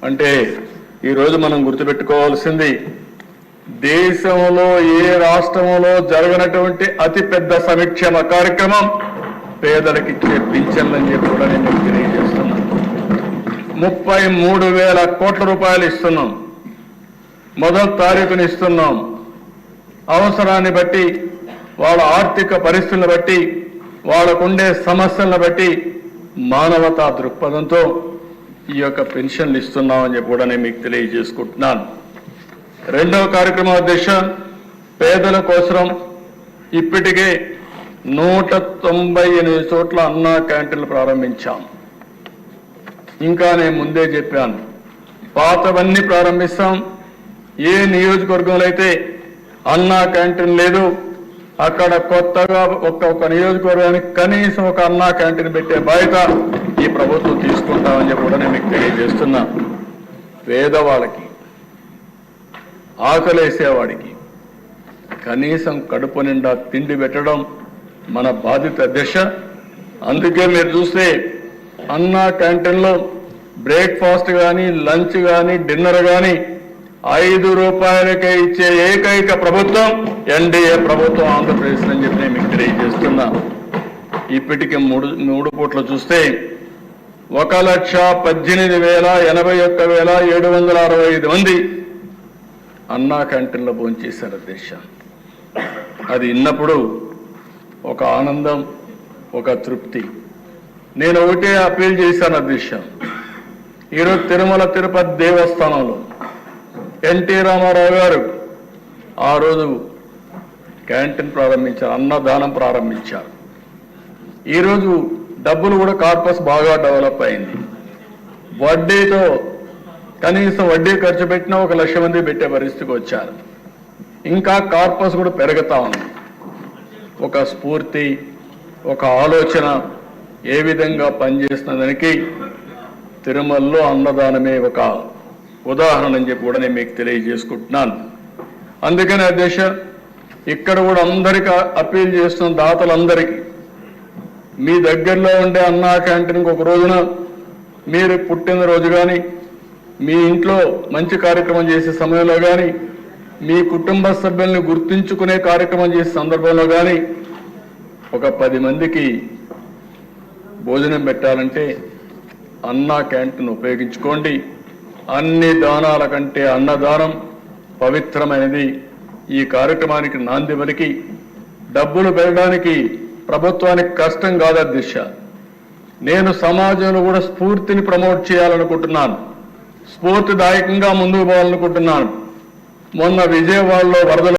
అంటే ఈరోజు మనం గుర్తుపెట్టుకోవాల్సింది దేశంలో ఏ రాష్ట్రంలో జరగనటువంటి అతిపెద్ద సంక్షేమ కార్యక్రమం పేదలకు ఇచ్చే పింఛన్లని చెప్పి కూడా నేను మీకు తెలియజేస్తున్నాను. 33,000 కోట్ల రూపాయలు ఇస్తున్నాం. మొదటి తారీఖుని ఇస్తున్నాం. అవసరాన్ని బట్టి, వాళ్ళ ఆర్థిక పరిస్థితులను బట్టి, వాళ్ళకుండే సమస్యలను బట్టి మానవతా దృక్పథంతో ఈ యొక్క పెన్షన్లు ఇస్తున్నామని చెప్పి కూడా నేను మీకు తెలియజేసుకుంటున్నాను. రెండవ కార్యక్రమం అధ్యక్ష, పేదల కోసం ఇప్పటికే 198 చోట్ల అన్నా క్యాంటీన్లు ప్రారంభించాం. ఇంకా నేను ముందే చెప్పాను, పాతవన్నీ ప్రారంభిస్తాం. ఏ నియోజకవర్గంలో అయితే అన్నా క్యాంటీన్ లేదు అక్కడ కొత్తగా ఒక్కొక్క నియోజకవర్గానికి కనీసం ఒక అన్నా క్యాంటీన్ పెట్టే బాధ్యత ఈ ప్రభుత్వం తీసుకుంటామని చెప్పి కూడా నేను మీకు తెలియజేస్తున్నా. పేదవాళ్ళకి, ఆకలేసేవాడికి కనీసం కడుపు నిండా తిండి పెట్టడం మన బాధ్యత అధ్యక్ష. అందుకే మీరు చూస్తే అన్నా క్యాంటీన్లో బ్రేక్ఫాస్ట్ కానీ, లంచ్ కానీ, డిన్నర్ కానీ 5 రూపాయలకే ఇచ్చే ఏకైక ప్రభుత్వం ఎన్డీఏ ప్రభుత్వం ఆంధ్రప్రదేశ్ అని చెప్పి నేను మీకు తెలియజేస్తున్నా. ఇప్పటికి మూడు పూట్ల చూస్తే 1,18,81,765 మంది అన్నా క్యాంటీన్లో భోంచేశారు అధ్యక్ష. అది విన్నప్పుడు ఒక ఆనందం, ఒక తృప్తి. నేను ఒకటే అప్పీల్ చేశాను అధ్యక్ష. ఈరోజు తిరుమల తిరుపతి దేవస్థానంలో ఎన్టీ రామారావు గారు ఆ రోజు క్యాంటీన్ ప్రారంభించారు, అన్నదానం ప్రారంభించారు. ఈరోజు డబ్బులు కూడా కార్పస్ బాగా డెవలప్ అయింది. వడ్డీతో కనీసం వడ్డీ ఖర్చు పెట్టినా 1,00,000 మంది పెట్టే పరిస్థితికి వచ్చారు. ఇంకా కార్పస్ కూడా పెరుగుతా ఉంది. ఒక స్ఫూర్తి, ఒక ఆలోచన ఏ విధంగా పనిచేస్తున్నదానికి తిరుమలలో అన్నదానమే ఒక ఉదాహరణ అని చెప్పి కూడా నేను మీకు తెలియజేసుకుంటున్నాను. అందుకని అధ్యక్ష, ఇక్కడ కూడా అందరికీ అప్పీల్ చేస్తున్న దాతలందరికీ, మీ దగ్గరలో ఉండే అన్నా క్యాంటీన్కి ఒక రోజున మీరు పుట్టినరోజు కానీ, మీ ఇంట్లో మంచి కార్యక్రమం చేసే సమయంలో కానీ, మీ కుటుంబ సభ్యుల్ని గుర్తుంచుకునే కార్యక్రమం చేసే సందర్భంలో కానీ ఒక 10 మందికి భోజనం పెట్టాలంటే అన్నా క్యాంటీన్ ఉపయోగించుకోండి. అన్ని దానాల కంటే అన్నదానం పవిత్రమైనది. ఈ కార్యక్రమానికి నాంది పలికి డబ్బులు పెట్టడానికి ప్రభుత్వానికి కష్టం కాదు అధ్యక్ష. నేను సమాజంలో కూడా స్ఫూర్తిని ప్రమోట్ చేయాలనుకుంటున్నాను, స్ఫూర్తిదాయకంగా ముందుకు పోవాలనుకుంటున్నాను. మొన్న విజయవాడలో వరదలు